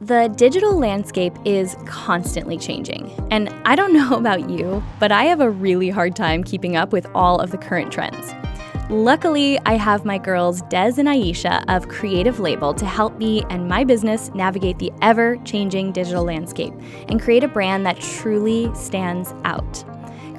The digital landscape is constantly changing, and I don't know about you, but I have a really hard time keeping up with all of the current trends. Luckily, I have my girls Des and Aisha of Creative Label to help me and my business navigate the ever-changing digital landscape and create a brand that truly stands out.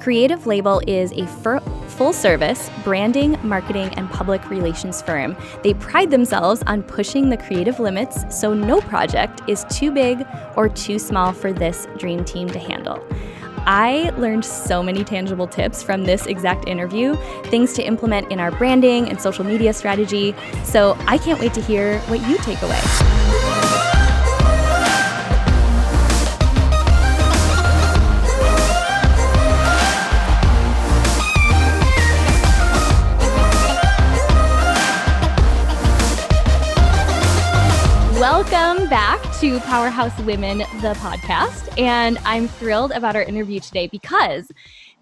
Creative Label is a full-service branding, marketing, and public relations firm. They pride themselves on pushing the creative limits so no project is too big or too small for this dream team to handle. I learned so many tangible tips from this exact interview, things to implement in our branding and social media strategy, so I can't wait to hear what you take away. Welcome back to Powerhouse Women, the podcast, and I'm thrilled about our interview today because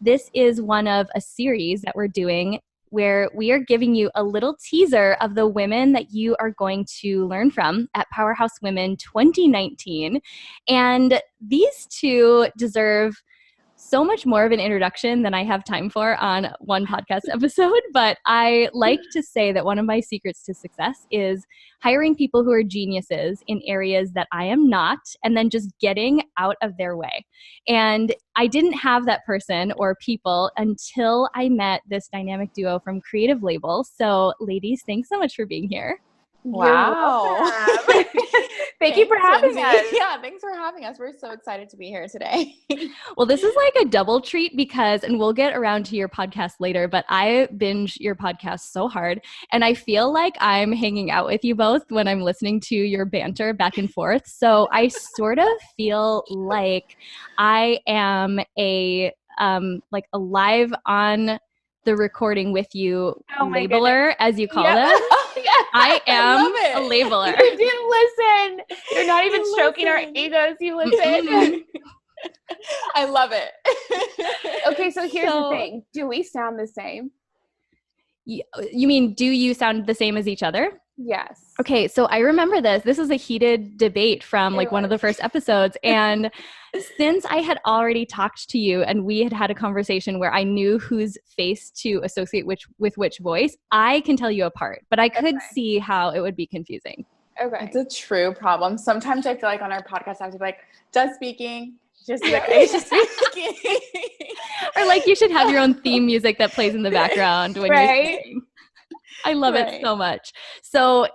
this is one of a series that we're doing where we are giving you a little teaser of the women that you are going to learn from at Powerhouse Women 2019, and these two deserve so much more of an introduction than I have time for on one podcast episode, but I like to say that one of my secrets to success is hiring people who are geniuses in areas that I am not, and then just getting out of their way. And I didn't have that person or people until I met this dynamic duo from Creative Label. So ladies, thanks so much for being here. Wow. Thank you for having us. Yeah, thanks for having us. We're so excited to be here today. Well, this is like a double treat because, and we'll get around to your podcast later, but I binge your podcast so hard. And I feel like I'm hanging out with you both when I'm listening to your banter back and forth. So I sort of feel like I am a live on the recording with you labeler, as you call them. I am a labeler. You didn't listen. You're not even stroking our egos. You listen. I love it. Okay, so here's the thing. Do we sound the same? You mean, do you sound the same as each other? Yes. Okay, so I remember this. This was a heated debate from one of the first episodes. And since I had already talked to you and we had had a conversation where I knew whose face to associate with which voice, I can tell you apart. But I could see how it would be confusing. Okay. It's a true problem. Sometimes I feel like on our podcast, I have to be like, Des speaking. Just like, Aisha speaking. Or like you should have your own theme music that plays in the background when you're speaking. I love it so much. So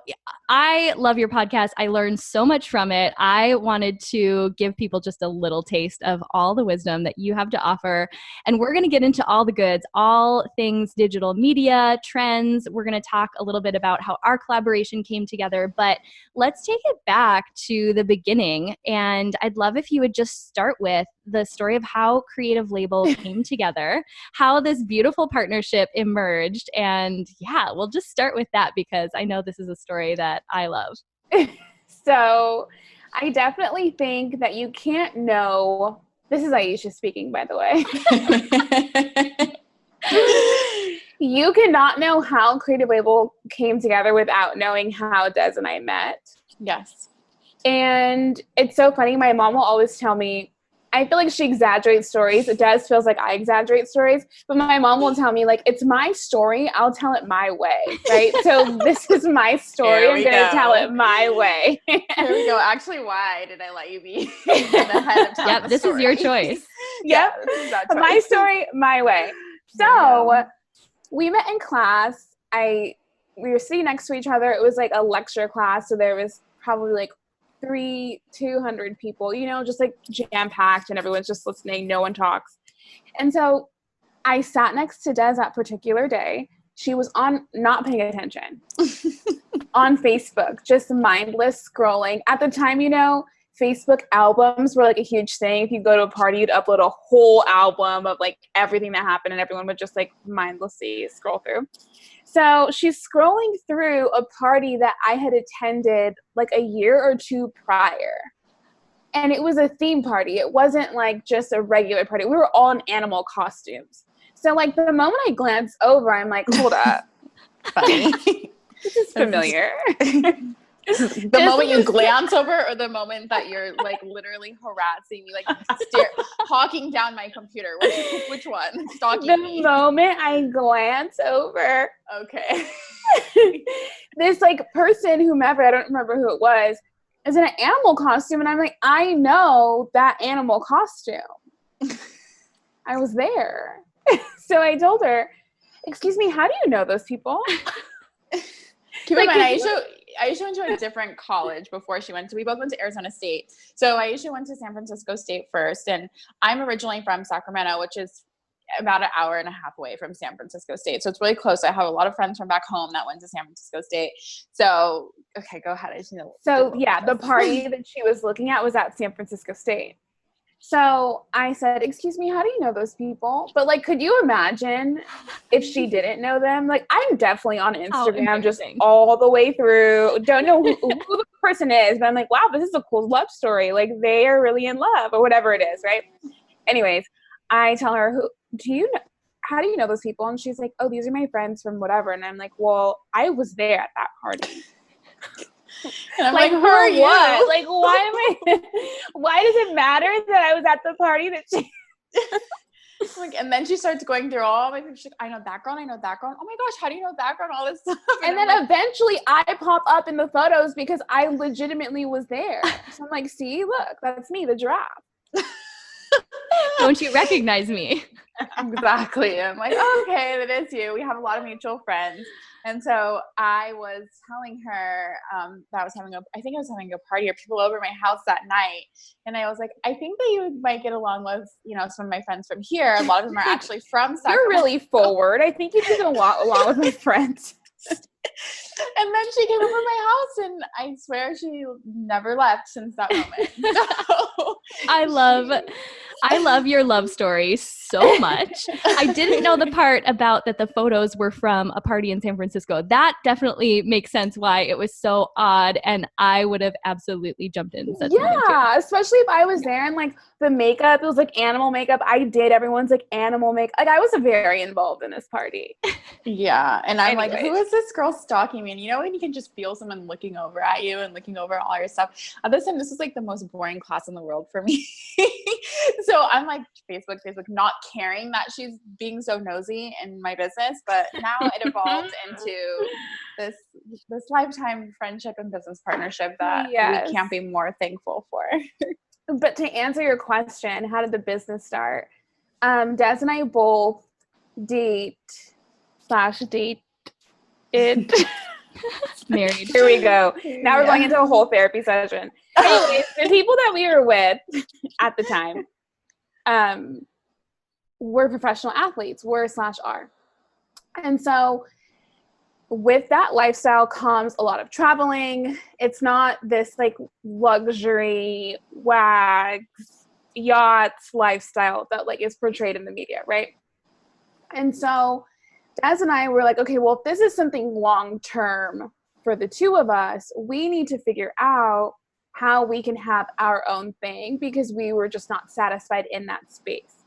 I love your podcast. I learned so much from it. I wanted to give people just a little taste of all the wisdom that you have to offer. And we're going to get into all the goods, all things digital media, trends. We're going to talk a little bit about how our collaboration came together. But let's take it back to the beginning. And I'd love if you would just start with the story of how Creative Label came together, how this beautiful partnership emerged. And yeah, we'll just start with that because I know this is a story that I love. So I definitely think that you can't know, this is Aisha speaking, by the way. You cannot know how Creative Label came together without knowing how Des and I met. Yes. And it's so funny. My mom will always tell me, I feel like she exaggerates stories. Des feels like I exaggerate stories. But my mom will tell me, like, it's my story. I'll tell it my way, right? So this is my story. I'm going to tell it my way. Here we go. Actually, why did I let you be the head of telling this is your choice. Yep. My story, my way. So we met in class. We were sitting next to each other. It was like a lecture class. So there was probably like 200 people, just like jam-packed, and everyone's just listening. No one talks. And so I sat next to Des that particular day. She was not paying attention on Facebook, just mindless scrolling. At the time, Facebook albums were like a huge thing. If you go to a party, you'd upload a whole album of like everything that happened, and everyone would just like mindlessly scroll through. So she's scrolling through a party that I had attended like a year or two prior. And it was a theme party. It wasn't like just a regular party. We were all in animal costumes. So like the moment I glance over, I'm like, hold up. Funny. This is familiar. The moment you glance over, or the moment that you're like literally harassing me, like hawking down my computer? Which one? Stalking me. The moment I glance over. Okay. This like person, whomever, I don't remember who it was, is in an animal costume, and I'm like, I know that animal costume. I was there. So I told her, excuse me, how do you know those people? Keep in mind, Aisha went to a different college before she went to, we both went to Arizona State. So Aisha went to San Francisco State first, and I'm originally from Sacramento, which is about an hour and a half away from San Francisco State. So it's really close. I have a lot of friends from back home that went to San Francisco State. So, okay, go ahead. So yeah, the party that she was looking at was at San Francisco State. So I said, excuse me, how do you know those people? But like, could you imagine if she didn't know them? Like, I'm definitely on Instagram just all the way through. Don't know who the person is, but I'm like, wow, this is a cool love story. Like, they are really in love, or whatever it is, right? Anyways, I tell her, how do you know those people? And she's like, oh, these are my friends from whatever. And I'm like, well, I was there at that party. And I'm like, who are you? What? Like, why does it matter that I was at the party that she like, and then she starts going through all my people. She's like, I know that girl, I know that girl. Oh my gosh, how do you know that girl? And all this stuff. And then eventually I pop up in the photos because I legitimately was there. So I'm like, see, look, that's me, the giraffe. Don't you recognize me? Exactly. I'm like, okay, that is you. We have a lot of mutual friends. And so I was telling her that I was having a party or people over my house that night. And I was like, I think that you might get along with, some of my friends from here. A lot of them are actually from Sacramento. You're really forward. I think you can get along with my friends. And then she came over to my house, and I swear she never left since that moment. So, I love your love story so much. I didn't know the part about that the photos were from a party in San Francisco. That definitely makes sense why it was so odd, and I would have absolutely jumped in and said something too. Yeah, especially if I was there and like the makeup, it was like animal makeup. I did everyone's like animal makeup. Like I was very involved in this party. Yeah, and I'm like, who is this girl stalking me? And when you can just feel someone looking over at you and looking over all your stuff. At this time, this was like the most boring class in the world for me. So I'm like, Facebook, not caring that she's being so nosy in my business. But now it evolved into this lifetime friendship and business partnership that we can't be more thankful for. But to answer your question, how did the business start? Des and I both date it. Married. Here we go. Now we're going into a whole therapy session. Anyways, the people that we were with at the time were professional athletes, were/are. And so with that lifestyle comes a lot of traveling. It's not this like luxury, wags, yachts lifestyle that like is portrayed in the media, right? And so Des and I were like, okay, well, if this is something long-term for the two of us, we need to figure out how we can have our own thing because we were just not satisfied in that space.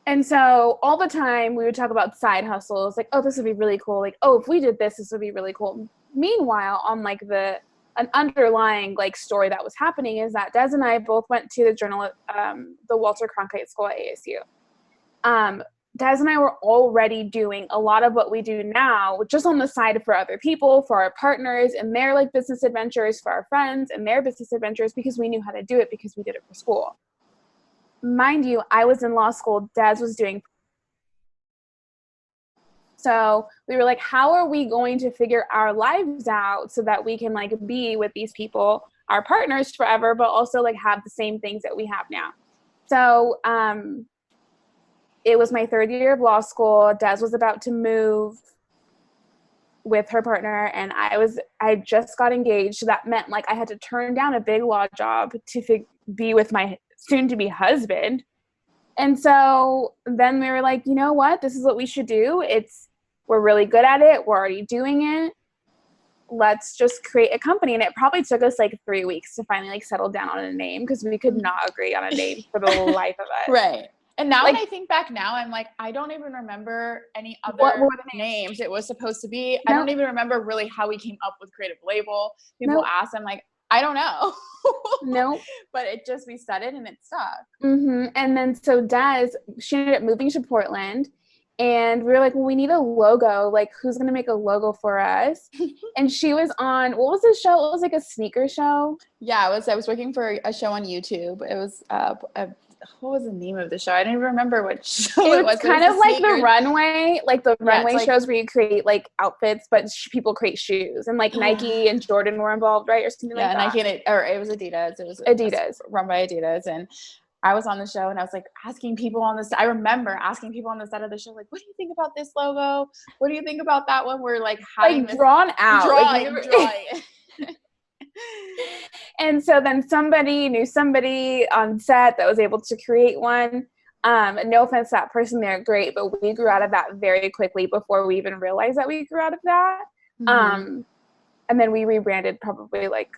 And so all the time we would talk about side hustles, like, oh, this would be really cool. Like, oh, if we did this, this would be really cool. Meanwhile, on like an underlying like story that was happening is that Des and I both went to the Walter Cronkite School at ASU. Des and I were already doing a lot of what we do now, just on the side for other people, for our partners and their like business adventures, for our friends and their business adventures, because we knew how to do it because we did it for school. Mind you, I was in law school, Des was doing. So we were like, how are we going to figure our lives out so that we can like be with these people, our partners forever, but also like have the same things that we have now. So, it was my third year of law school. Des was about to move with her partner, and I just got engaged. So that meant like I had to turn down a big law job to be with my soon-to-be husband. And so then we were like, you know what? This is what we should do. We're really good at it. We're already doing it. Let's just create a company. And it probably took us like 3 weeks to finally like settle down on a name because we could not agree on a name for the life of us. Right. And now like, when I think back now, I'm like, I don't even remember any other names it was supposed to be. I don't even remember really how we came up with creative label. People ask, I'm like, I don't know. No. But we said it and it stuck. Mm-hmm. And then so Des, she ended up moving to Portland, and we were like, well, we need a logo. Like, who's going to make a logo for us? And she was on, what was the show? It was like a sneaker show. Yeah, I was working for a show on YouTube. It was, what was the name of the show? I don't even remember what show it was. Kind of like the runway, like the runway shows where you create like outfits, but people create shoes, and like Nike and Jordan were involved, right? Or something like that. Yeah, Nike it was Adidas. It was Adidas. Run by Adidas. And I was on the show and I was like asking people on I remember asking people on the set of the show, like, what do you think about this logo? What do you think about that one? We're like having drawn out. Drawing. And so then somebody knew somebody on set that was able to create one. No offense to that person, they're great, but we grew out of that very quickly before we even realized that we grew out of that. Mm-hmm. And then we rebranded probably like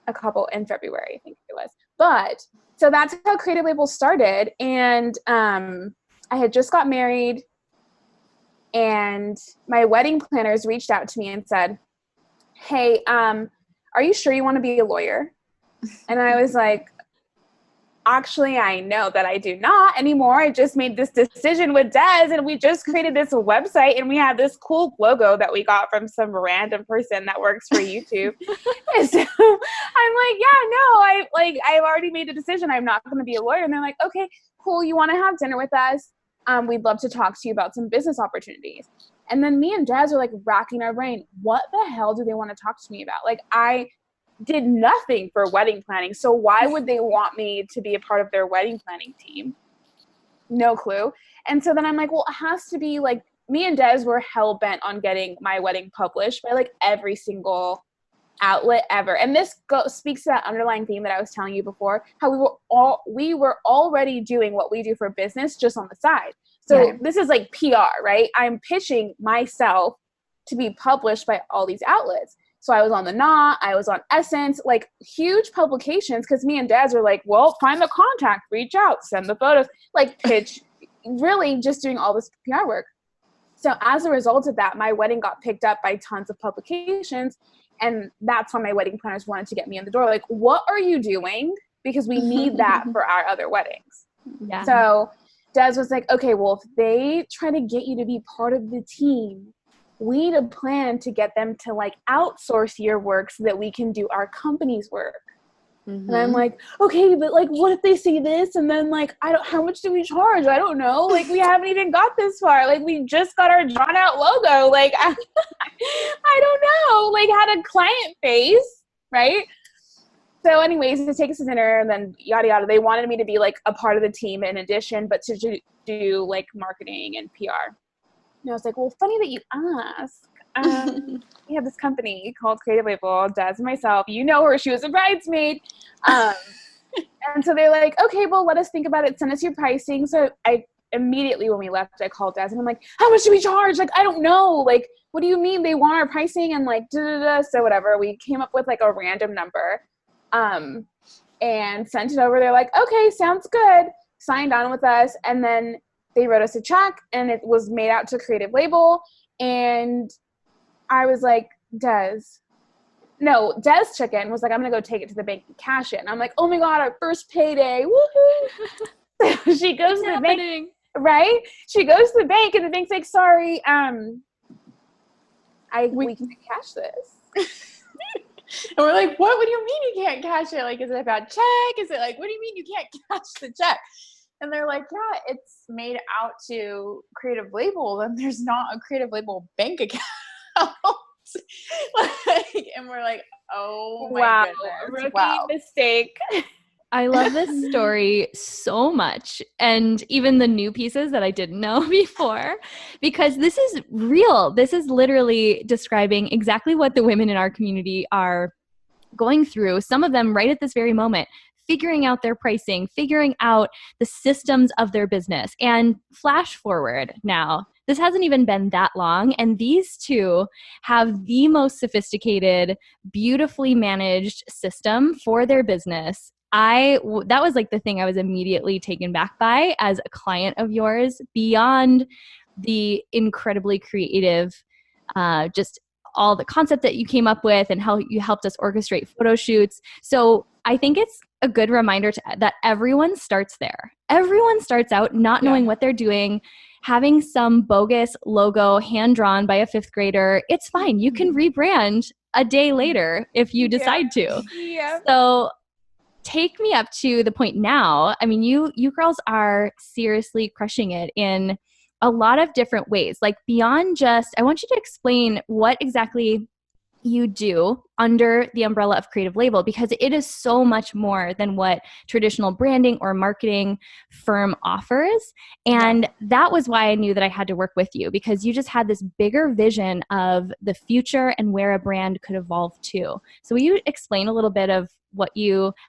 a couple in February, I think it was. But so that's how Creative Label started. And I had just got married, and my wedding planners reached out to me and said, hey, are you sure you want to be a lawyer? And I was like, actually, I know that I do not anymore. I just made this decision with Des, and we just created this website, and we have this cool logo that we got from some random person that works for YouTube. And so I'm like, yeah, no, I've already made a decision. I'm not going to be a lawyer. And they're like, okay, cool. You want to have dinner with us? We'd love to talk to you about some business opportunities. And then me and Des are like racking our brain. What the hell do they want to talk to me about? Like, I did nothing for wedding planning. So why would they want me to be a part of their wedding planning team? No clue. And so then I'm like, well, it has to be like, me and Des were hell bent on getting my wedding published by like every single outlet ever. And this speaks to that underlying theme that I was telling you before, how we were already doing what we do for business just on the side. So This is like PR, right? I'm pitching myself to be published by all these outlets. So I was on The Knot, I was on Essence, like huge publications, because me and Des were like, well, find the contact, reach out, send the photos, like pitch, really just doing all this PR work. So as a result of that, my wedding got picked up by tons of publications, and that's when my wedding planners wanted to get me in the door. Like, what are you doing? Because we need that for our other weddings. Yeah. So Des was like, okay, well, if they try to get you to be part of the team, we need a plan to get them to like outsource your work so that we can do our company's work. Mm-hmm. And I'm like, okay, but like, what if they say this? And then like, how much do we charge? I don't know. Like, we haven't even got this far. Like, we just got our drawn out logo. Like, I don't know, like had a client face, right? So anyways, to take us to dinner and then yada, yada, they wanted me to be like a part of the team in addition, but to do like marketing and PR. And I was like, well, funny that you ask. We have this company called Creative Label, Des and myself. You know her. She was a bridesmaid. And so they're like, okay, well, let us think about it. Send us your pricing. So I immediately, when we left, I called Des and I'm like, how much do we charge? Like, I don't know. Like, what do you mean they want our pricing? And like, da-da-da. So whatever. We came up with like a random number and sent it over. They're like, okay, sounds good. Signed on with us. And then they wrote us a check, and it was made out to Creative Label. And I was like, Des Chicken was like, I'm going to go take it to the bank and cash it. And I'm like, oh my God, our first payday. Woohoo. So she goes to the bank, right? She goes to the bank, and the bank's like, sorry, we can cash this. And we're like, what do you mean you can't cash it? Like, is it a bad check? Is it like, what do you mean you can't cash the check? And they're like, yeah, it's made out to Creative Label, and there's not a Creative Label bank account. And we're like, oh my goodness. Rookie mistake. I love this story so much, and even the new pieces that I didn't know before, because this is real. This is literally describing exactly what the women in our community are going through, some of them right at this very moment, figuring out their pricing, figuring out the systems of their business. And flash forward now, this hasn't even been that long, and these two have the most sophisticated, beautifully managed system for their business that was like the thing I was immediately taken back by as a client of yours, beyond the incredibly creative, just all the concept that you came up with and how you helped us orchestrate photo shoots. So I think it's a good reminder that everyone starts there. Everyone starts out not knowing what they're doing, having some bogus logo hand-drawn by a fifth grader. It's fine. You can rebrand a day later if you decide to. Yeah. So take me up to the point now. I mean, you girls are seriously crushing it in a lot of different ways. Like beyond just, I want you to explain what exactly you do under the umbrella of Creative Label, because it is so much more than what traditional branding or marketing firm offers. And that was why I knew that I had to work with you, because you just had this bigger vision of the future and where a brand could evolve to. So will you explain a little bit of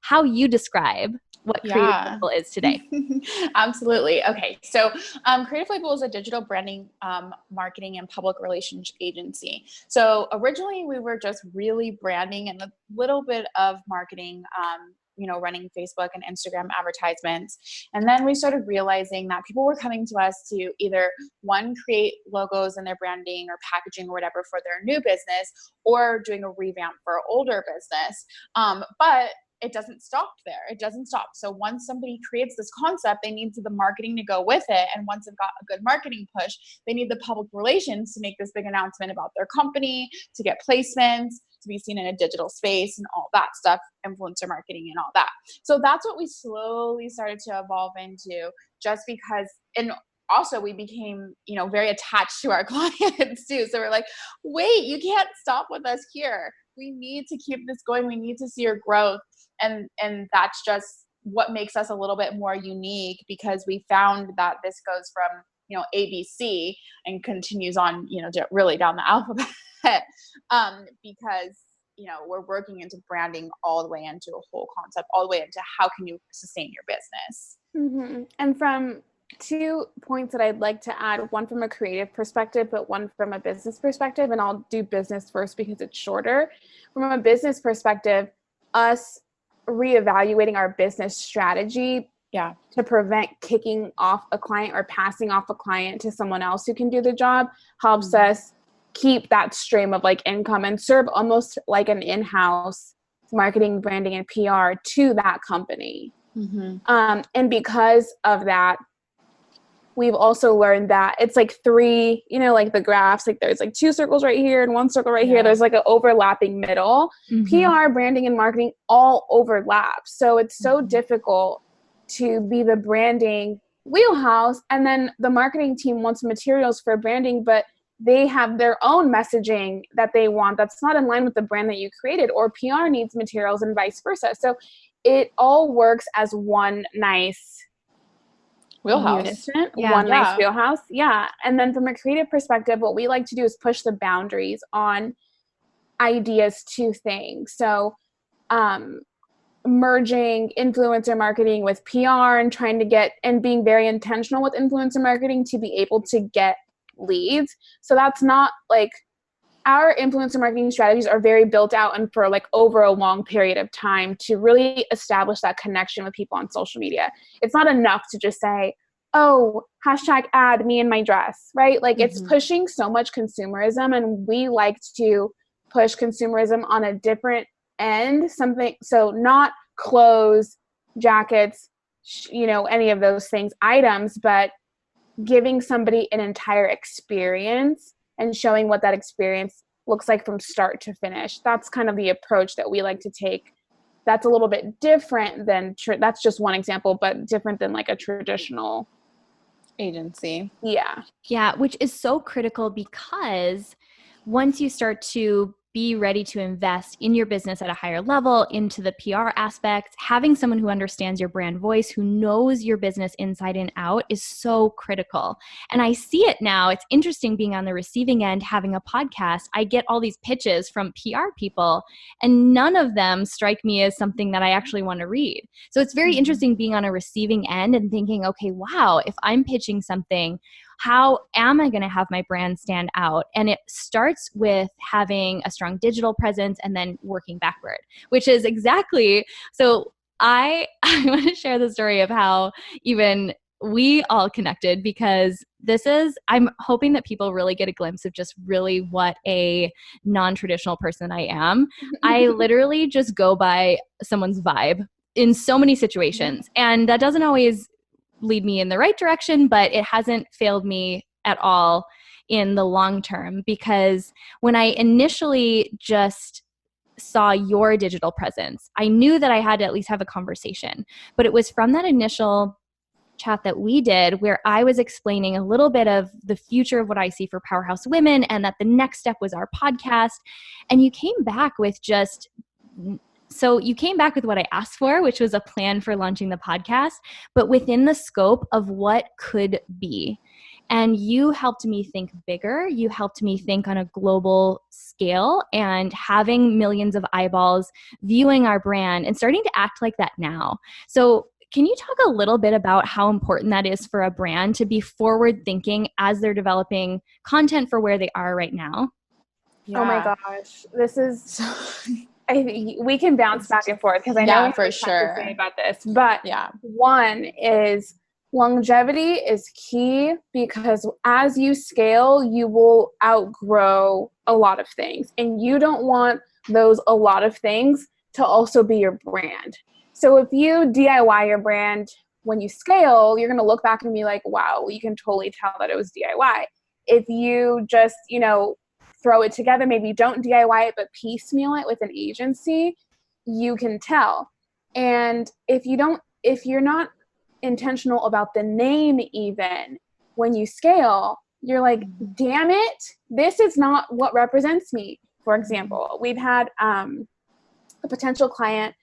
how you describe what Creative Label is today? Absolutely. Okay. So Creative Label is a digital branding, marketing, and public relations agency. So originally we were just really branding and a little bit of marketing, running Facebook and Instagram advertisements. And then we started realizing that people were coming to us to either create logos in their branding or packaging or whatever for their new business, or doing a revamp for an older business. But it doesn't stop there. It doesn't stop. So once somebody creates this concept, they need the marketing to go with it. And once they've got a good marketing push, they need the public relations to make this big announcement about their company, to get placements, to be seen in a digital space and all that stuff, influencer marketing and all that. So that's what we slowly started to evolve into, just because, and also we became, very attached to our clients too. So we're like, wait, you can't stop with us here. We need to keep this going. We need to see your growth. And that's just what makes us a little bit more unique, because we found that this goes from, ABC and continues on, really down the alphabet, because, we're working into branding all the way into a whole concept, all the way into how can you sustain your business. Mm-hmm. And from 2 points that I'd like to add, one from a creative perspective, but one from a business perspective, and I'll do business first because it's shorter. From a business perspective, us reevaluating our business strategy to prevent kicking off a client or passing off a client to someone else who can do the job helps us keep that stream of income and serve almost like an in-house marketing, branding, and PR to that company. Mm-hmm. And because of that, we've also learned that it's three, the graphs, there's 2 circles right here and 1 circle right here. There's an overlapping middle. PR, branding, and marketing all overlap. So it's so difficult to be the branding wheelhouse. And then the marketing team wants materials for branding, but they have their own messaging that they want that's not in line with the brand that you created, or PR needs materials and vice versa. So it all works as one nice wheelhouse. Nice wheelhouse. Yeah. And then from a creative perspective, what we like to do is push the boundaries on ideas to things. So merging influencer marketing with PR and trying to get, and being very intentional with influencer marketing to be able to get leads. So that's not our influencer marketing strategies are very built out and for over a long period of time to really establish that connection with people on social media. It's not enough to just say, oh, #ad me in my dress, right? It's pushing so much consumerism, and we like to push consumerism on a different end, so not clothes, jackets, any of those things, items, but giving somebody an entire experience and showing what that experience looks like from start to finish. That's kind of the approach that we like to take. That's a little bit different than, that's just one example, but different than a traditional agency. Yeah. Yeah, which is so critical, because once you start to be ready to invest in your business at a higher level, into the PR aspect, having someone who understands your brand voice, who knows your business inside and out, is so critical. And I see it now. It's interesting being on the receiving end, having a podcast. I get all these pitches from PR people, and none of them strike me as something that I actually want to read. So it's very interesting being on a receiving end and thinking, okay, wow, if I'm pitching something, how am I going to have my brand stand out? And it starts with having a strong digital presence and then working backward, which is exactly, so I want to share the story of how even we all connected, because I'm hoping that people really get a glimpse of just really what a non-traditional person I am. I literally just go by someone's vibe in so many situations. And that doesn't always lead me in the right direction, but it hasn't failed me at all in the long term, because when I initially just saw your digital presence, I knew that I had to at least have a conversation. But it was from that initial chat that we did where I was explaining a little bit of the future of what I see for Powerhouse Women, and that the next step was our podcast. And you came back with what I asked for, which was a plan for launching the podcast, but within the scope of what could be. And you helped me think bigger. You helped me think on a global scale, and having millions of eyeballs viewing our brand and starting to act like that now. So can you talk a little bit about how important that is for a brand to be forward thinking as they're developing content for where they are right now? Yeah. Oh my gosh. This is, I think we can bounce back and forth because I know we have to say about this, but one is longevity is key, because as you scale, you will outgrow a lot of things, and you don't want those a lot of things to also be your brand. So if you DIY your brand when you scale, you're going to look back and be like, wow, you can totally tell that it was DIY. If you just, throw it together, maybe don't DIY it, but piecemeal it with an agency, you can tell. And if you're not intentional about the name, even when you scale, you're like, damn it, this is not what represents me. For example, we've had a potential client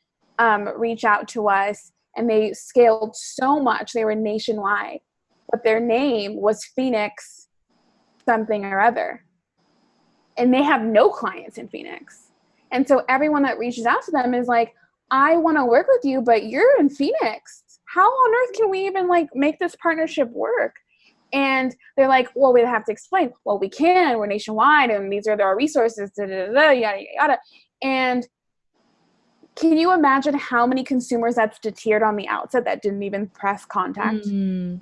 reach out to us, and they scaled so much. They were nationwide, but their name was Phoenix something or other. And they have no clients in Phoenix. And so everyone that reaches out to them is like, I want to work with you, but you're in Phoenix. How on earth can we even make this partnership work? And they're like, well, we have to explain. Well, we can. We're nationwide, and these are our resources, yada, yada. And can you imagine how many consumers that's deterred on the outset that didn't even press contact?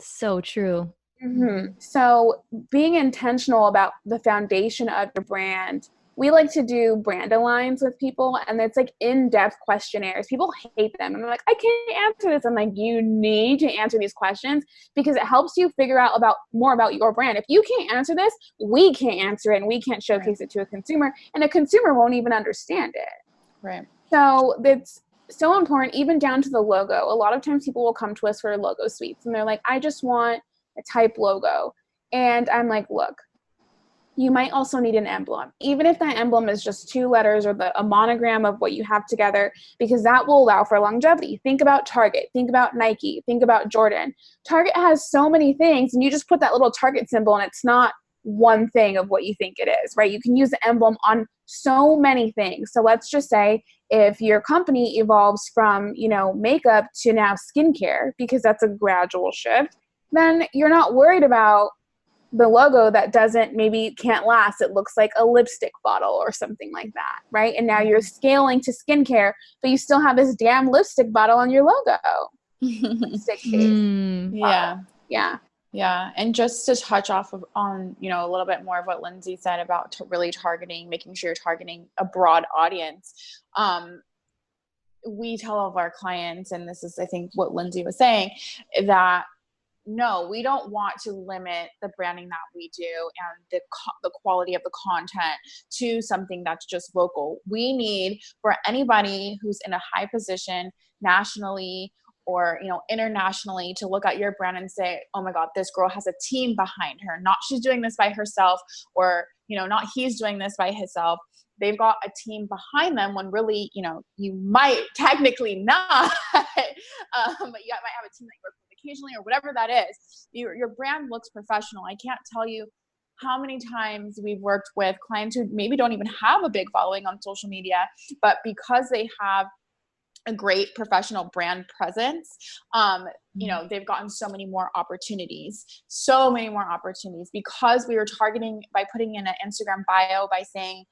So true. Mm-hmm. So being intentional about the foundation of your brand. We like to do brand aligns with people, and it's in-depth questionnaires. People hate them, and they're like, I can't answer this. I'm like, you need to answer these questions, because it helps you figure out more about your brand. If you can't answer this, we can't answer it, and we can't showcase it to a consumer, and a consumer won't even understand it. Right. So it's so important, even down to the logo. A lot of times people will come to us for logo suites, and they're like, I just want a type logo. And I'm like, look, you might also need an emblem, even if that emblem is just 2 letters or a monogram of what you have together, because that will allow for longevity. Think about Target, think about Nike, think about Jordan. Target has so many things, and you just put that little Target symbol, and it's not one thing of what you think it is, right? You can use the emblem on so many things. So let's just say if your company evolves from, makeup to now skincare, because that's a gradual shift, then you're not worried about the logo that maybe can't last. It looks like a lipstick bottle or something like that, right? And now you're scaling to skincare, but you still have this damn lipstick bottle on your logo. Lipstick case. Yeah. And just to touch on, a little bit more of what Lindsay said about really making sure you're targeting a broad audience. We tell all of our clients, and this is, I think, what Lindsay was saying, that no, we don't want to limit the branding that we do and the quality of the content to something that's just local. We need for anybody who's in a high position nationally or, internationally to look at your brand and say, oh my God, this girl has a team behind her. Not she's doing this by herself, or, not he's doing this by himself. They've got a team behind them, when really, you might technically not, but you might have a team that you work with occasionally or whatever that is. Your brand looks professional. I can't tell you how many times we've worked with clients who maybe don't even have a big following on social media, but because they have a great professional brand presence, they've gotten so many more opportunities because we were targeting by putting in an Instagram bio by saying,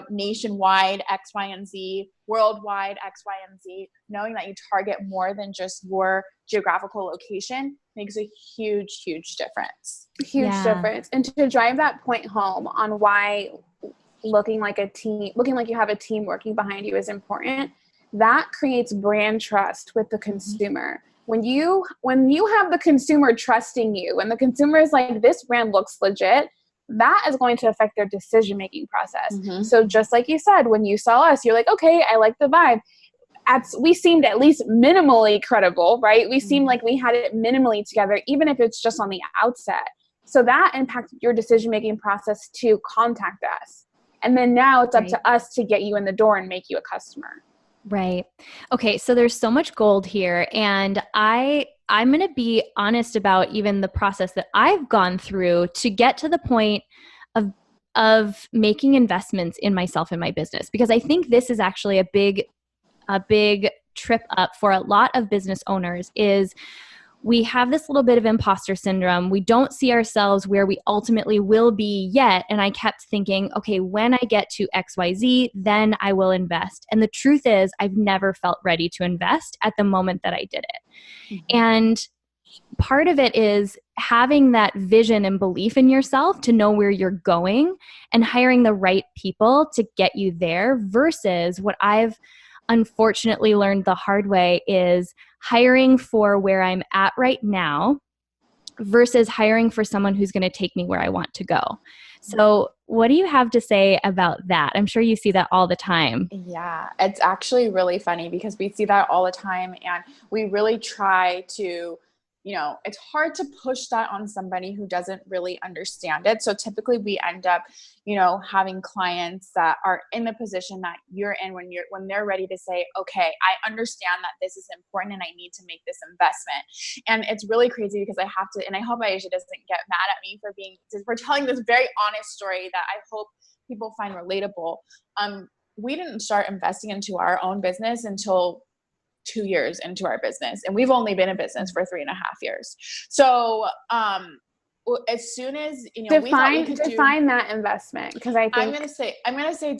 nationwide X, Y, and Z, worldwide X, Y, and Z, knowing that you target more than just your geographical location makes a huge, huge difference. Huge difference. And to drive that point home on why looking like you have a team working behind you is important, that creates brand trust with the consumer. When you have the consumer trusting you, and the consumer is like, this brand looks legit, that is going to affect their decision-making process. So just like you said, when you saw us, you're like, okay, I like the vibe. We seemed at least minimally credible, right? We seemed like we had it minimally together, even if it's just on the outset. So that impacted your decision-making process to contact us. And then now it's up to us to get you in the door and make you a customer. Right. Okay. So there's so much gold here. And I'm going to be honest about even the process that I've gone through to get to the point of making investments in myself and my business, because I think this is actually a big trip up for a lot of business owners. Is we have this little bit of imposter syndrome. We don't see ourselves where we ultimately will be yet. And I kept thinking, okay, when I get to XYZ, then I will invest. And the truth is, I've never felt ready to invest at the moment that I did it. And part of it is having that vision and belief in yourself to know where you're going and hiring the right people to get you there, versus what I've unfortunately learned the hard way is hiring for where I'm at right now versus hiring for someone who's going to take me where I want to go. So what do you have to say about that? I'm sure you see that all the time. Yeah, it's actually really funny because we see that all the time, and we really try to, it's hard to push that on somebody who doesn't really understand it. So typically we end up, having clients that are in the position that you're in when they're ready to say, okay, I understand that this is important and I need to make this investment. And it's really crazy because I have to, and I hope Aisha doesn't get mad at me for telling this very honest story that I hope people find relatable. We didn't start investing into our own business until 2 years into our business, and we've only been in business for 3.5 years. So as soon as define that investment, because I think I'm gonna say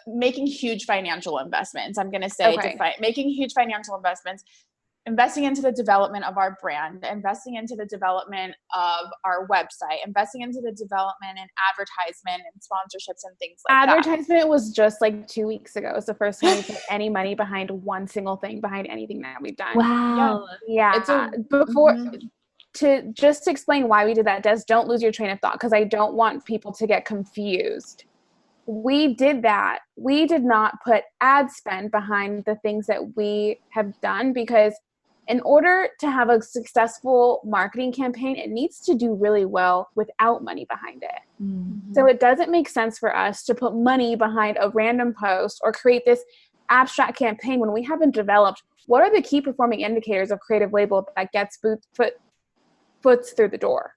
making huge financial investments. I'm gonna say making huge financial investments, investing into the development of our brand, investing into the development of our website, investing into the development and advertisement and sponsorships and things like that. Advertisement was just like 2 weeks ago. It's the first time we put any money behind one single thing, behind anything that we've done. Wow. Yeah. To explain why we did that, Des, don't lose your train of thought, because I don't want people to get confused. We did that. We did not put ad spend behind the things that we have done, because in order to have a successful marketing campaign, it needs to do really well without money behind it. So it doesn't make sense for us to put money behind a random post or create this abstract campaign when we haven't developed what are the key performing indicators of creative label that gets foots through the door.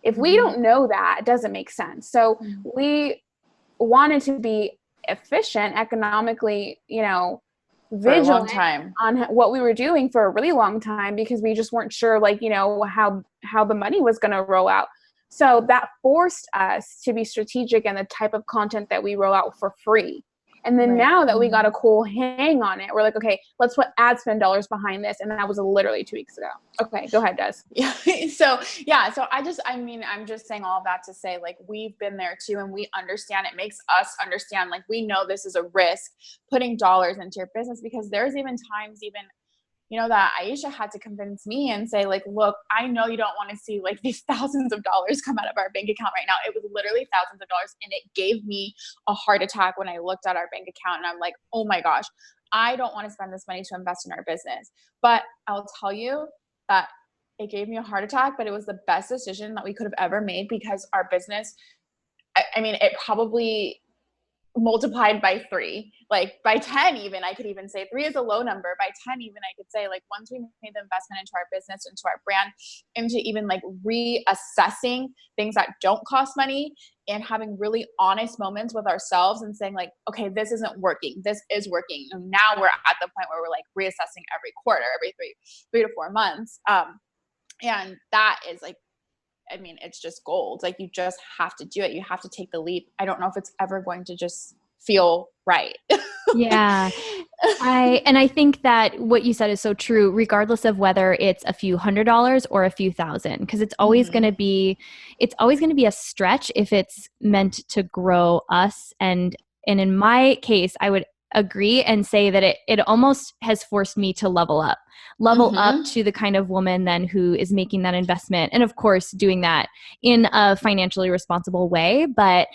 If we don't know that, it doesn't make sense. So we wanted to be efficient, economically, vigilant on what we were doing for a really long time, because we just weren't sure, how the money was going to roll out. So that forced us to be strategic in the type of content that we roll out for free. And then now that we got a cool hang on it, we're like, okay, let's put ad spend dollars behind this. And that was literally 2 weeks ago. Okay, go ahead, Des. So I'm just saying all of that to say, we've been there too, and we understand. It makes us understand, we know this is a risk putting dollars into your business, because there's even times that Aisha had to convince me and say, look, I know you don't want to see these thousands of dollars come out of our bank account right now. It was literally thousands of dollars, and it gave me a heart attack when I looked at our bank account, and I'm like, oh my gosh, I don't want to spend this money to invest in our business. But I'll tell you that it gave me a heart attack, but it was the best decision that we could have ever made, because our business, it probably multiplied by 3, by 10 even. I could even say 3 is a low number. By 10 even, I could say, once we made the investment into our business, into our brand, into even reassessing things that don't cost money, and having really honest moments with ourselves and saying okay, this isn't working, this is working. And now we're at the point where we're reassessing every quarter, every 3 to 4 months. And that is it's just gold. You just have to do it. You have to take the leap. I don't know if it's ever going to just feel right. Yeah. I think that what you said is so true, regardless of whether it's a few $100s or a few thousand, because it's always going to be a stretch if it's meant to grow us. And in my case, I would agree and say that it almost has forced me to level up to the kind of woman then who is making that investment. And of course, doing that in a financially responsible way. But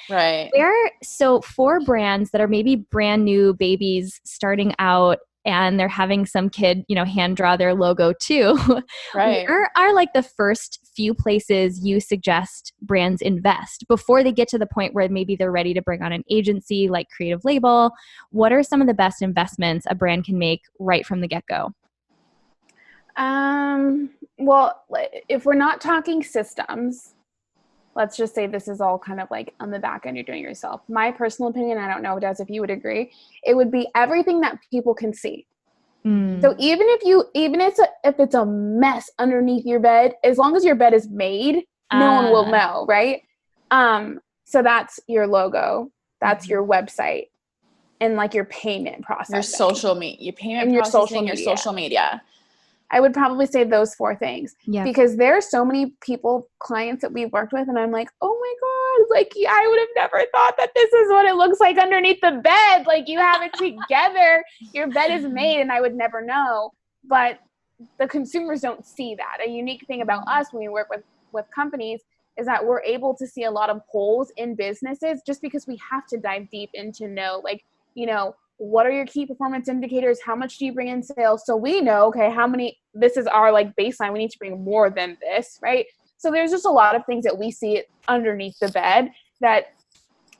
so for brands that are maybe brand new babies starting out and they're having some kid, hand draw their logo too, where are like the first few places you suggest brands invest before they get to the point where maybe they're ready to bring on an agency like Creative Label? What are some of the best investments a brand can make right from the get-go? Well, if we're not talking systems, let's just say this is all kind of like on the back end, you're doing it yourself. My personal opinion, I don't know, Des, if you would agree, it would be everything that people can see. So even if it's a mess underneath your bed, as long as your bed is made, no one will know, right? So that's your logo, that's your website, and like your payment process, your social media, your payment processing, your social media. I would probably say those 4 things because there are so many clients that we've worked with, and I'm like, oh my God, like I would have never thought that this is what it looks like underneath the bed. Like you have it together, your bed is made, and I would never know. But the consumers don't see that. A unique thing about us when we work with companies is that we're able to see a lot of holes in businesses just because we have to dive deep into know, like, what are your key performance indicators? How much do you bring in sales? So we know, okay, this is our like baseline. We need to bring more than this, right? So there's just a lot of things that we see underneath the bed that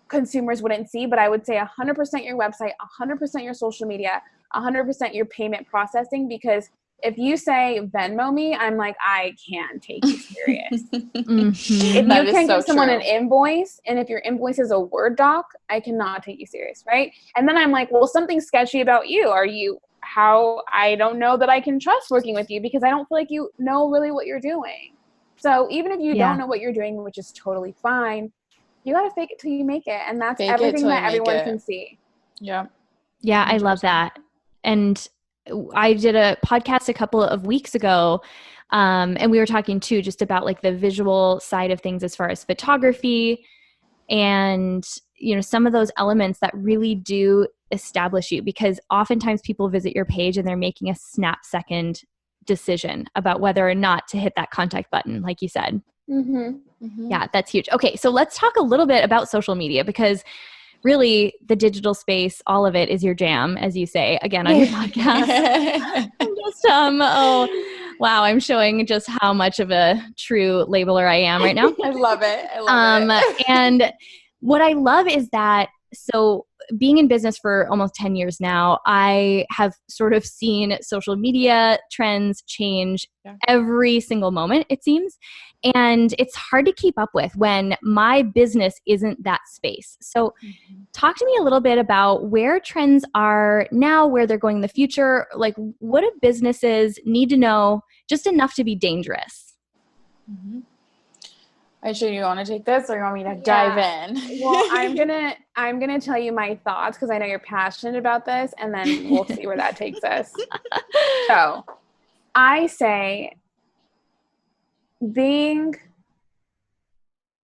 consumers wouldn't see. But I would say 100% your website, 100% your social media, 100% your payment processing, because if you say Venmo me, I'm like, I can't take you serious. If you can give someone an invoice, and if your invoice is a Word doc, I cannot take you serious, right? And then I'm like, well, something's sketchy about you. I don't know that I can trust working with you because I don't feel like you know really what you're doing. So even if you don't know what you're doing, which is totally fine, you got to fake it till you make it. And that's everything that everyone can see. Yeah. Yeah, 100%. I love that. And I did a podcast a couple of weeks ago, and we were talking too just about like the visual side of things as far as photography and, some of those elements that really do establish you, because oftentimes people visit your page and they're making a snap-second decision about whether or not to hit that contact button, like you said. Yeah, that's huge. Okay, so let's talk a little bit about social media, because really the digital space, all of it is your jam, as you say, again, on your podcast. I'm just, oh, wow, I'm showing just how much of a true labeler I am right now. I love it. And what I love is that, so being in business for almost 10 years now, I have sort of seen social media trends change every single moment, it seems. And it's hard to keep up with when my business isn't that space. So talk to me a little bit about where trends are now, where they're going in the future. Like, what do businesses need to know just enough to be dangerous? Aisha, you want to take this, or you want me to dive in? Well, I'm gonna tell you my thoughts because I know you're passionate about this, and then we'll see where that takes us. So, I say,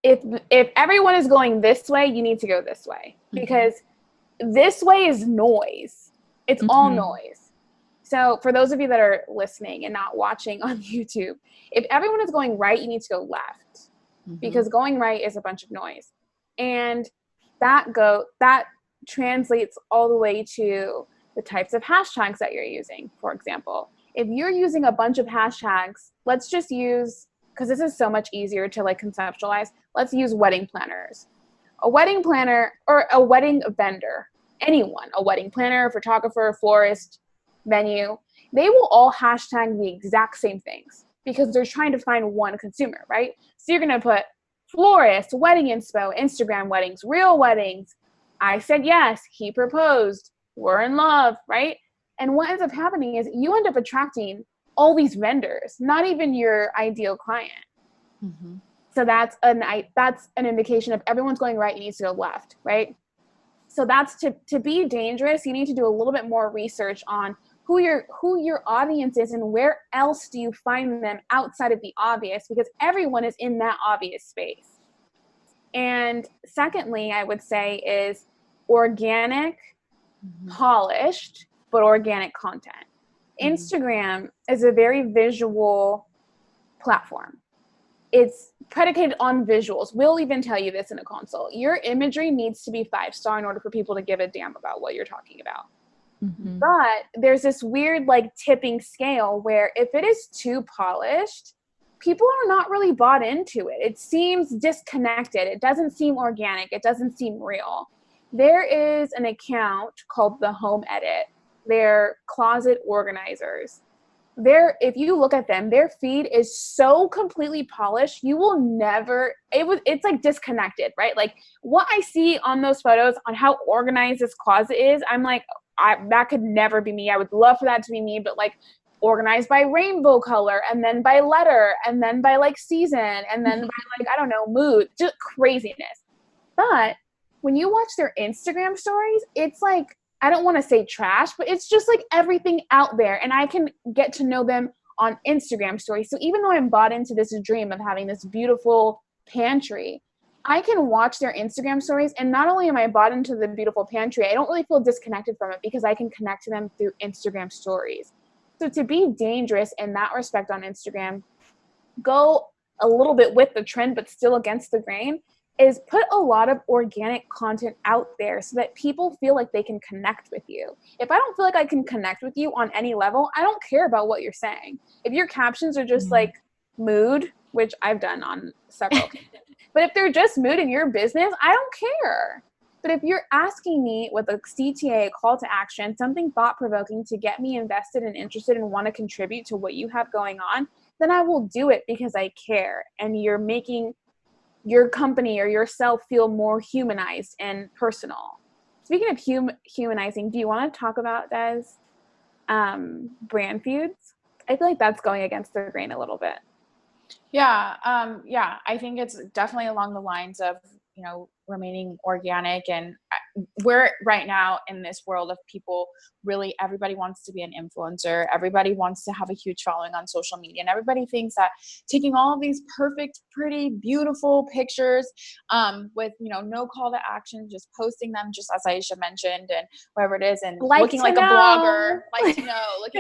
if everyone is going this way, you need to go this way, because this way is noise. It's all noise. So for those of you that are listening and not watching on YouTube, if everyone is going right, you need to go left. Because going right is a bunch of noise. And that translates all the way to the types of hashtags that you're using. For example, if you're using a bunch of hashtags, let's just use, because this is so much easier to like conceptualize, let's use wedding planners. A wedding planner or a wedding vendor, anyone, a wedding planner, photographer, florist, venue, they will all hashtag the exact same things because they're trying to find one consumer, right? So you're going to put florist, wedding inspo, Instagram weddings, real weddings. I said yes, he proposed, we're in love, right? And what ends up happening is you end up attracting all these vendors, not even your ideal client. So that's an indication of everyone's going right, you need to go left, right? So that's to be dangerous, you need to do a little bit more research on who your audience is and where else do you find them outside of the obvious, because everyone is in that obvious space. And secondly, I would say is organic, polished, but organic content. Instagram is a very visual platform. It's predicated on visuals. We'll even tell you this in a consult. Your imagery needs to be 5-star in order for people to give a damn about what you're talking about. But there's this weird like tipping scale where if it is too polished, people are not really bought into it. It seems disconnected. It doesn't seem organic. It doesn't seem real. There is an account called The Home Edit. They're closet organizers. If you look at them, their feed is so completely polished, you will never, it's like disconnected, right? Like what I see on those photos on how organized this closet is, I'm like, that could never be me. I would love for that to be me, but like organized by rainbow color and then by letter and then by like season and then by like, I don't know, mood, just craziness. But when you watch their Instagram stories, it's like, I don't want to say trash, but it's just like everything out there. And I can get to know them on Instagram stories. So even though I'm bought into this dream of having this beautiful pantry, I can watch their Instagram stories. And not only am I bought into the beautiful pantry, I don't really feel disconnected from it because I can connect to them through Instagram stories. So to be dangerous in that respect on Instagram, go a little bit with the trend, but still against the grain, is put a lot of organic content out there so that people feel like they can connect with you. If I don't feel like I can connect with you on any level, I don't care about what you're saying. If your captions are just like mood, which I've done on several occasions, but if they're just mood in your business, I don't care. But if you're asking me with a CTA, a call to action, something thought-provoking to get me invested and interested and want to contribute to what you have going on, then I will do it because I care. And you're making your company or yourself feel more humanized and personal. Speaking of humanizing, do you want to talk about Des, brand feuds? I feel like that's going against the grain a little bit. Yeah. I think it's definitely along the lines of, remaining organic. And we're right now in this world of people, really everybody wants to be an influencer. Everybody wants to have a huge following on social media. And everybody thinks that taking all of these perfect, pretty, beautiful pictures with, no call to action, just posting them, just as Aisha mentioned, and whatever it is, and looking like a blogger, looking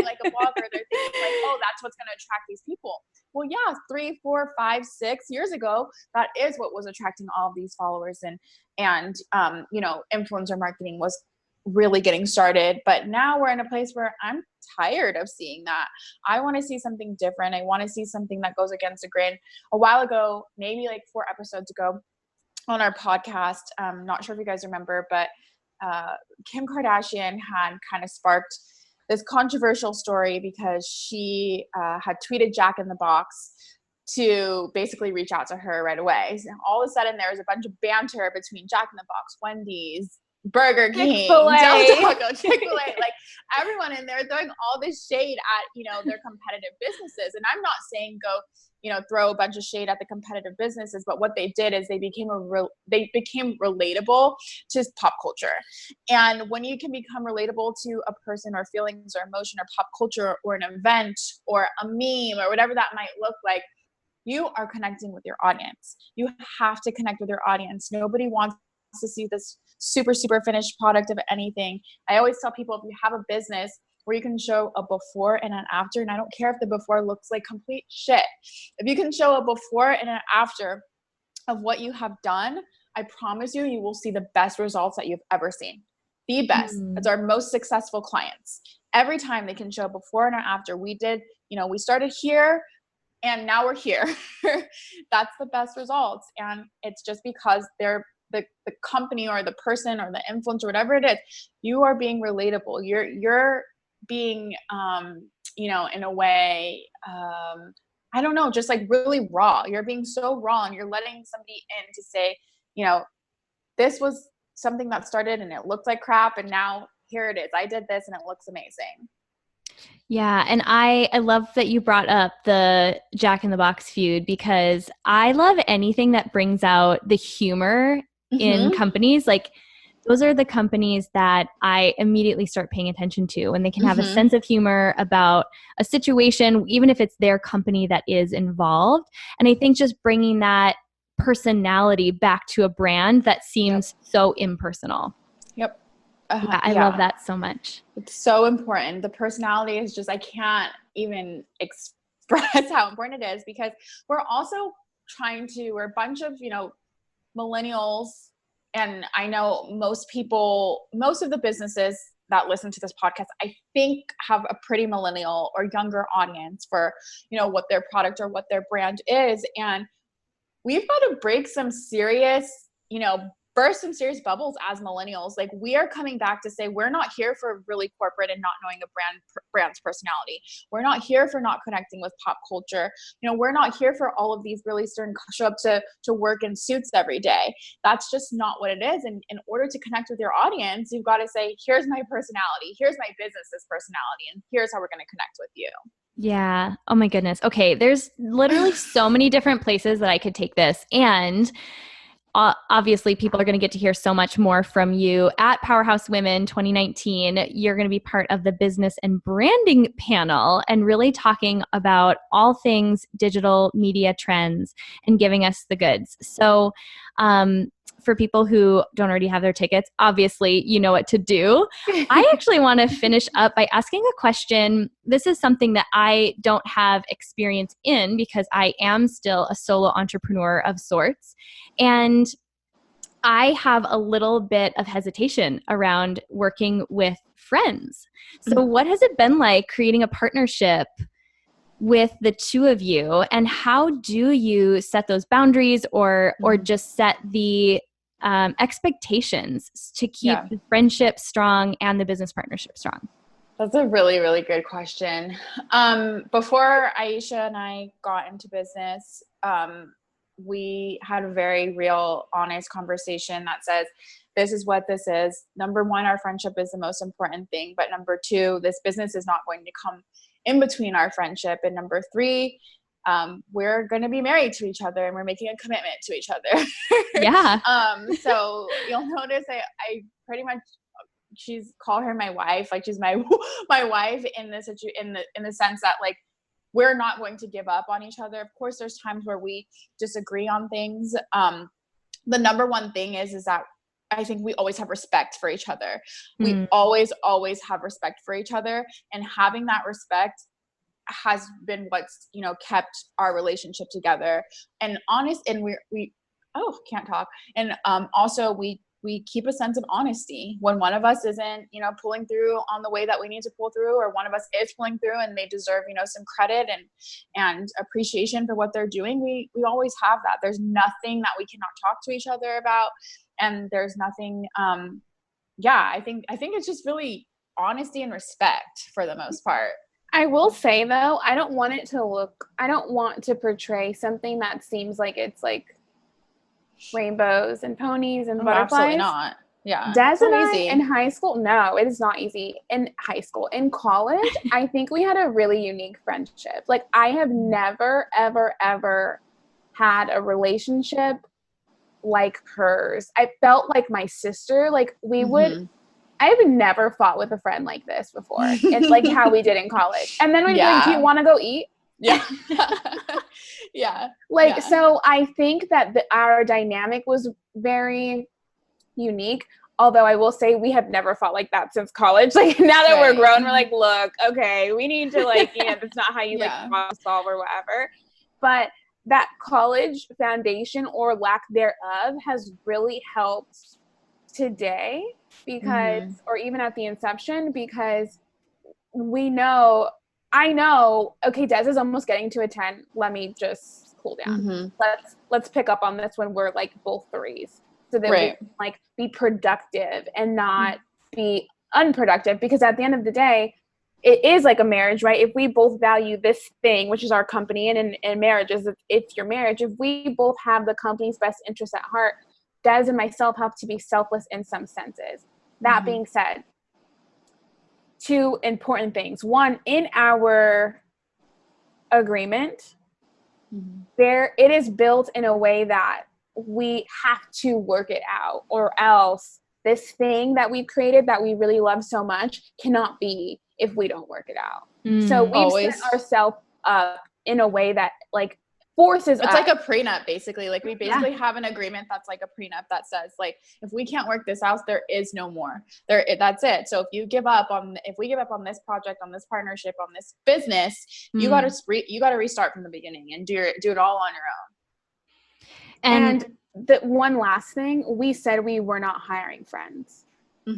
like a blogger, they're thinking like, oh, that's what's going to attract these people. Well, yeah, 3, 4, 5, 6 years ago, that is what was attracting all of these followers, and influencer marketing was really getting started. But now we're in a place where I'm tired of seeing that. I want to see something different. I want to see something that goes against the grain. A while ago, maybe like 4 episodes ago on our podcast, not sure if you guys remember, but Kim Kardashian had kind of sparked this controversial story because she had tweeted Jack in the Box to basically reach out to her right away. So all of a sudden, there was a bunch of banter between Jack in the Box, Wendy's, Burger King, Del Taco, Chick-fil-A, like everyone in there throwing all this shade at, their competitive businesses. And I'm not saying go, throw a bunch of shade at the competitive businesses, but what they did is they became relatable to pop culture. And when you can become relatable to a person or feelings or emotion or pop culture or an event or a meme or whatever that might look like, you are connecting with your audience. You have to connect with your audience. Nobody wants to see this super, super finished product of anything. I always tell people, if you have a business where you can show a before and an after, and I don't care if the before looks like complete shit. If you can show a before and an after of what you have done, I promise you, you will see the best results that you've ever seen. The best. That's our most successful clients. Every time they can show a before and an after. We started here and now we're here. That's the best results. And it's just because they're the company or the person or the influencer, whatever it is, you are being relatable. You're being, in a way, I don't know, just like really raw. You're being so raw and you're letting somebody in to say, this was something that started and it looked like crap. And now here it is. I did this and it looks amazing. Yeah. And I love that you brought up the Jack in the Box feud, because I love anything that brings out the humor in companies. Like Those are the companies that I immediately start paying attention to, and they can have a sense of humor about a situation, even if it's their company that is involved. And I think just bringing that personality back to a brand that seems so impersonal. Yep. I love that so much. It's so important. The personality is just, I can't even express how important it is, because we're also we're a bunch of, millennials. And I know most of the businesses that listen to this podcast, I think, have a pretty millennial or younger audience for, what their product or what their brand is. And we've got to break some serious, burst some serious bubbles as millennials. Like, we are coming back to say, we're not here for really corporate and not knowing a brand's personality. We're not here for not connecting with pop culture. We're not here for all of these really stern, show up to work in suits every day. That's just not what it is. And in order to connect with your audience, you've got to say, here's my personality, here's my business's personality, and here's how we're going to connect with you. Yeah. Oh my goodness. Okay. There's literally so many different places that I could take this. And obviously, people are going to get to hear so much more from you at Powerhouse Women 2019. You're going to be part of the business and branding panel and really talking about all things digital media trends and giving us the goods. So for people who don't already have their tickets, obviously, you know what to do. I actually want to finish up by asking a question. This is something that I don't have experience in because I am still a solo entrepreneur of sorts. And I have a little bit of hesitation around working with friends. So what has it been like creating a partnership with the two of you, and how do you set those boundaries or just set the expectations to keep the friendship strong and the business partnership strong? That's a really, really good question. Before Aisha and I got into business, we had a very real, honest conversation that says, this is what this is. Number one, our friendship is the most important thing. But number two, this business is not going to come in between our friendship. And number three, we're going to be married to each other and we're making a commitment to each other. Yeah. So you'll notice I pretty much, call her my wife. Like, she's my wife in the sense that, like, we're not going to give up on each other. Of course, there's times where we disagree on things. The number one thing is that I think we always have respect for each other. We always have respect for each other, and having that respect has been what's, kept our relationship together and honest. And we can't talk. And also we keep a sense of honesty when one of us isn't, pulling through on the way that we need to pull through, or one of us is pulling through and they deserve, some credit and appreciation for what they're doing. We always have that. There's nothing that we cannot talk to each other about. And there's nothing, I think it's just really honesty and respect for the most part. I will say, though, I don't want to portray something that seems like it's like rainbows and ponies and butterflies. Absolutely not. Yeah. Des and I in high school, no, it is not easy. In high school, in college, I think we had a really unique friendship. Like, I have never, ever, ever had a relationship like hers. I felt like my sister. Like, we would. I've never fought with a friend like this before. It's like how we did in college. And then we'd be like, do you want to go eat? Yeah. So I think that our dynamic was very unique. Although I will say we have never fought like that since college. Like, now that we're grown, we're like, look, okay, we need to, like, that's not how you like solve or whatever. But that college foundation or lack thereof has really helped today because, or even at the inception, because I know, okay, Des is almost getting to a 10. Let me just cool down. Let's pick up on this when we're like both threes, so that we can like be productive and not be unproductive. Because at the end of the day, it is like a marriage, right? If we both value this thing, which is our company, and in marriage is it's your marriage. If we both have the company's best interest at heart, Des and myself have to be selfless in some senses. That being said, two important things. One, in our agreement, it is built in a way that we have to work it out, or else this thing that we've created that we really love so much cannot be if we don't work it out. So we've set ourselves up in a way that like forces us. It's like a prenup, basically. Like we basically have an agreement that's like a prenup that says like, if we can't work this out, there is no more. That's it. So if we give up on this project, on this partnership, on this business, you got to restart from the beginning and do it all on your own. And the one last thing, we said we were not hiring friends.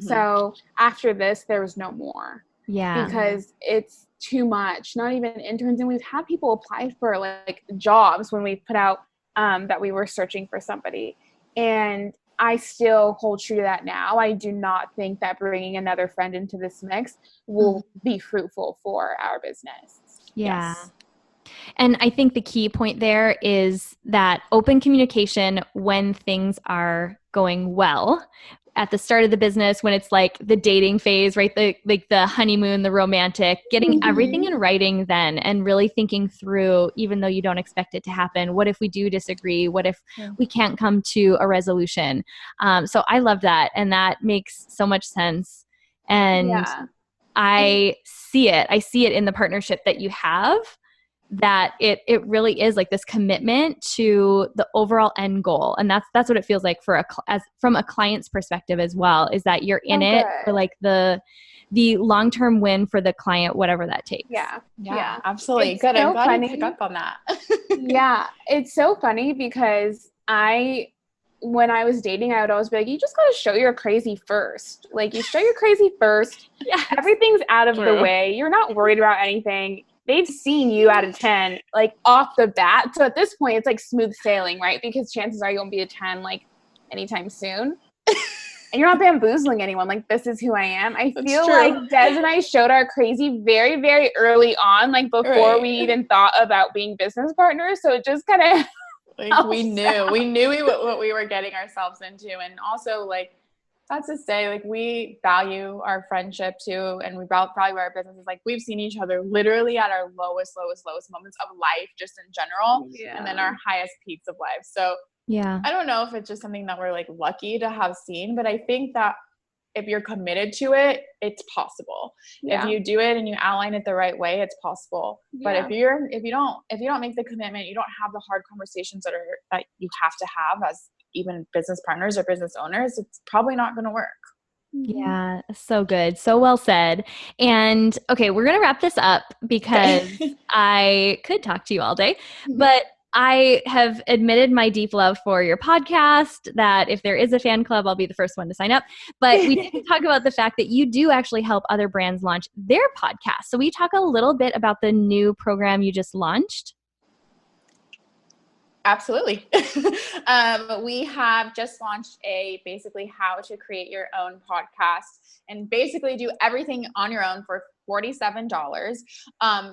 So after this, there was no more. Yeah. Because it's too much, not even interns. And we've had people apply for like jobs when we put out that we were searching for somebody. And I still hold true to that now. I do not think that bringing another friend into this mix will be fruitful for our business. Yeah. Yes. And I think the key point there is that open communication when things are going well. At the start of the business, when it's like the dating phase, right? The honeymoon, the romantic, getting everything in writing then, and really thinking through, even though you don't expect it to happen, what if we do disagree? What if we can't come to a resolution? So I love that. And that makes so much sense. And I see it in the partnership that you have, that it really is like this commitment to the overall end goal. And that's what it feels like from a client's perspective as well, is that you're in it for like the long-term win for the client, whatever that takes. Yeah, absolutely. It's good. I'm glad you pick up on that. Yeah. It's so funny because when I was dating, I would always be like, you just got to show you're crazy first. Like you show you're crazy first. Everything's out of the way. You're not worried about anything. They've seen you out of 10, like off the bat. So at this point, it's like smooth sailing, right? Because chances are you won't be a 10 like anytime soon. And you're not bamboozling anyone. Like, this is who I am. I feel like Des and I showed our crazy very, very early on, like before we even thought about being business partners. So it just kind of like we knew what we were getting ourselves into. And also like, that's to say, like, we value our friendship too, and we value our businesses. Like, we've seen each other literally at our lowest moments of life, just in general, and then our highest peaks of life. So, I don't know if it's just something that we're like lucky to have seen, but I think that if you're committed to it, it's possible. If you do it and you outline it the right way, it's possible. But if you don't make the commitment, you don't have the hard conversations that you have to have as even business partners or business owners, it's probably not going to work. Yeah, so good. So well said. And okay, we're going to wrap this up because I could talk to you all day, but I have admitted my deep love for your podcast, that if there is a fan club, I'll be the first one to sign up. But we didn't talk about the fact that you do actually help other brands launch their podcast. So will you talk a little bit about the new program you just launched? Absolutely. We have just launched basically how to create your own podcast and basically do everything on your own for $47.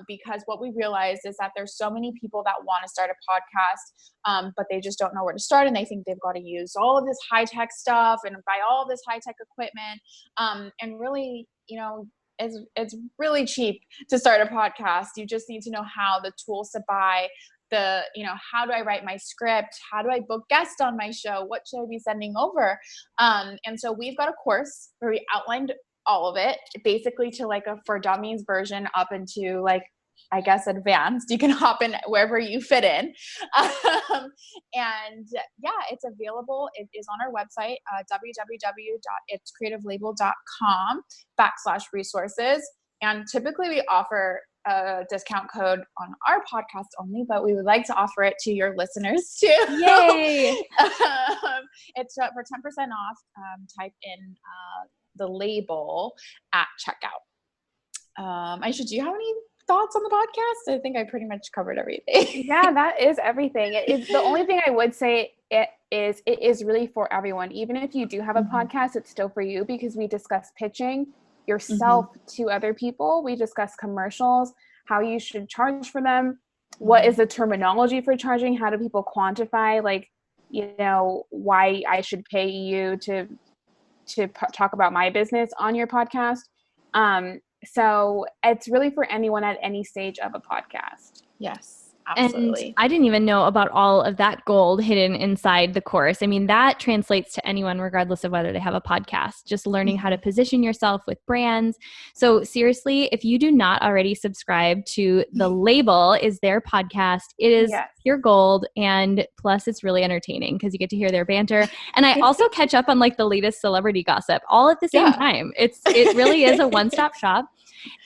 Because what we realized is that there's so many people that want to start a podcast, but they just don't know where to start. And they think they've got to use all of this high-tech stuff and buy all of this high-tech equipment. And really, it's really cheap to start a podcast. You just need to know how, the tools to buy, how do I write my script? How do I book guests on my show? What should I be sending over? And so we've got a course where we outlined all of it, basically to like a for dummies version up into like, I guess, advanced. You can hop in wherever you fit in. And it's available. It is on our website, www.itscreativelabeling.com/resources. And typically we offer a discount code on our podcast only, but we would like to offer it to your listeners too. Yay! It's for 10% off. Type in the label at checkout. Aisha, do you have any thoughts on the podcast? I think I pretty much covered everything. Yeah, that is everything. It's the only thing I would say it is really for everyone. Even if you do have a podcast, it's still for you, because we discuss pitching yourself to other people. We discuss commercials, how you should charge for them, what is the terminology for charging, how do people quantify, like, why I should pay you to talk about my business on your podcast. So it's really for anyone at any stage of a podcast. Yes, Absolutely. And I didn't even know about all of that gold hidden inside the course. I mean, that translates to anyone, regardless of whether they have a podcast, just learning how to position yourself with brands. So seriously, if you do not already subscribe to The Label is their podcast, it is pure gold. And plus it's really entertaining because you get to hear their banter. And I also catch up on like the latest celebrity gossip all at the same time. It really is a one-stop shop.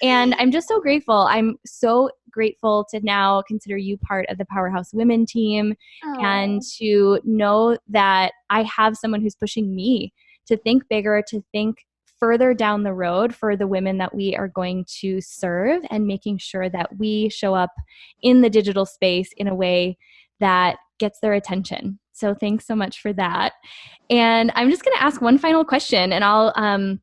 And I'm just so grateful. I'm so grateful to now consider you part of the Powerhouse Women team and to know that I have someone who's pushing me to think bigger, to think further down the road for the women that we are going to serve and making sure that we show up in the digital space in a way that gets their attention. So thanks so much for that. And I'm just going to ask one final question, and I'll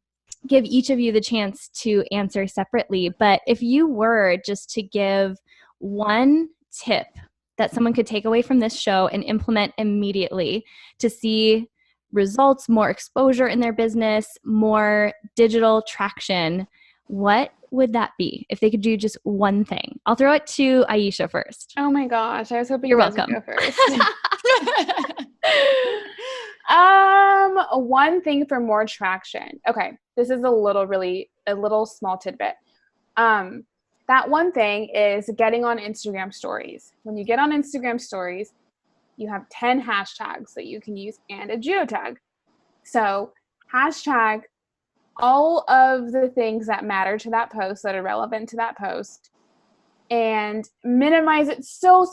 give each of you the chance to answer separately. But if you were just to give one tip that someone could take away from this show and implement immediately to see results, more exposure in their business, more digital traction, what would that be if they could do just one thing? I'll throw it to Aisha first. Oh my gosh, I was hoping you're you guys welcome. would go first. One thing for more traction. Okay, this is a little small tidbit. That one thing is getting on Instagram stories. When you get on Instagram stories, you have 10 hashtags that you can use and a geotag. So hashtag all of the things that matter to that post, that are relevant to that post, and minimize it so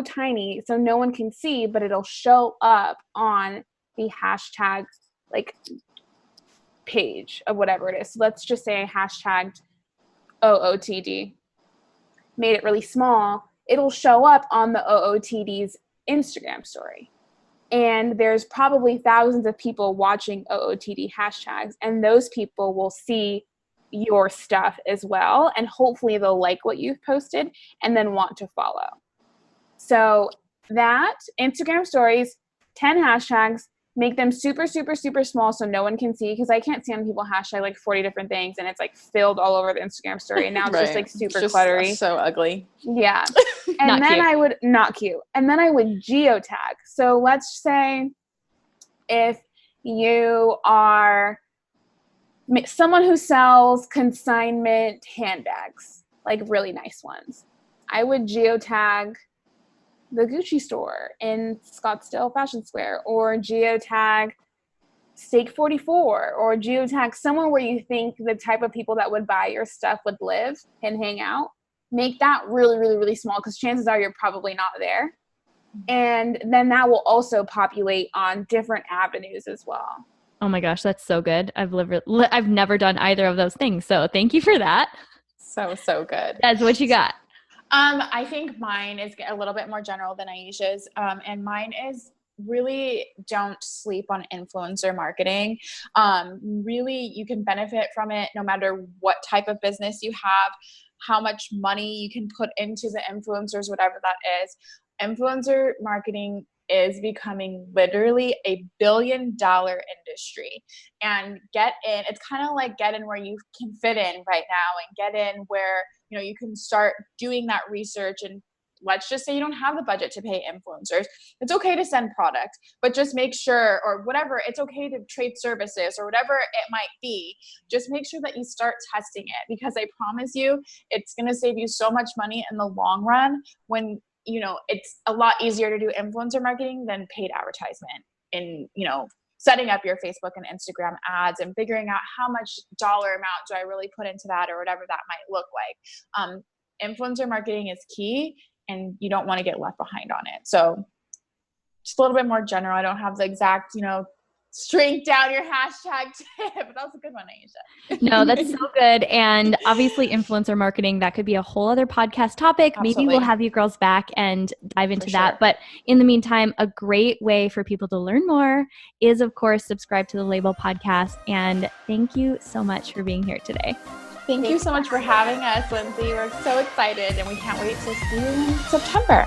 tiny so no one can see, but it'll show up on the hashtag like page of whatever it is. So let's just say hashtagged OOTD. Made it really small. It'll show up on the OOTD's Instagram story. And there's probably thousands of people watching OOTD hashtags, and those people will see your stuff as well, and hopefully they'll like what you've posted and then want to follow. So that Instagram stories, 10 hashtags, make them super small so no one can see, because I can't see on people hashtag like 40 different things and it's like filled all over the Instagram story, and now it's just like super cluttery. So ugly. Yeah. And then not cute. And then I would geotag. So let's say if you are someone who sells consignment handbags, like really nice ones, I would geotag the Gucci store in Scottsdale Fashion Square, or geotag Steak 44, or geotag somewhere where you think the type of people that would buy your stuff would live and hang out. Make that really small, because chances are you're probably not there. And then that will also populate on different avenues as well. Oh my gosh, that's so good. I've never done either of those things, so thank you for that. So good. Des, what you got? I think mine is a little bit more general than Aisha's, and mine is really don't sleep on influencer marketing. Really, you can benefit from it no matter what type of business you have, how much money you can put into the influencers, whatever that is. Influencer marketing is becoming literally $1 billion industry, and it's kind of like get in where you can fit in right now, and get in where, you know, you can start doing that research. And let's just say you don't have the budget to pay influencers. It's okay to send product, but just make sure, or whatever, it's okay to trade services or whatever it might be. Just make sure that you start testing it, because I promise you, it's going to save you so much money in the long run, when, you know, it's a lot easier to do influencer marketing than paid advertisement in, you know, setting up your Facebook and Instagram ads and figuring out how much dollar amount do I really put into that, or whatever that might look like. Influencer marketing is key, and you don't want to get left behind on it. So just a little bit more general. I don't have the exact, you know, shrink down your hashtag tip, but that was a good one, Aisha. No, that's so good. And obviously influencer marketing, that could be a whole other podcast topic. Absolutely. Maybe we'll have you girls back and dive into that. But in the meantime, a great way for people to learn more is, of course, subscribe to the Label podcast. And thank you so much for being here today. Thank you so much for having us, Lindsay. We're so excited, and we can't wait to see you in September.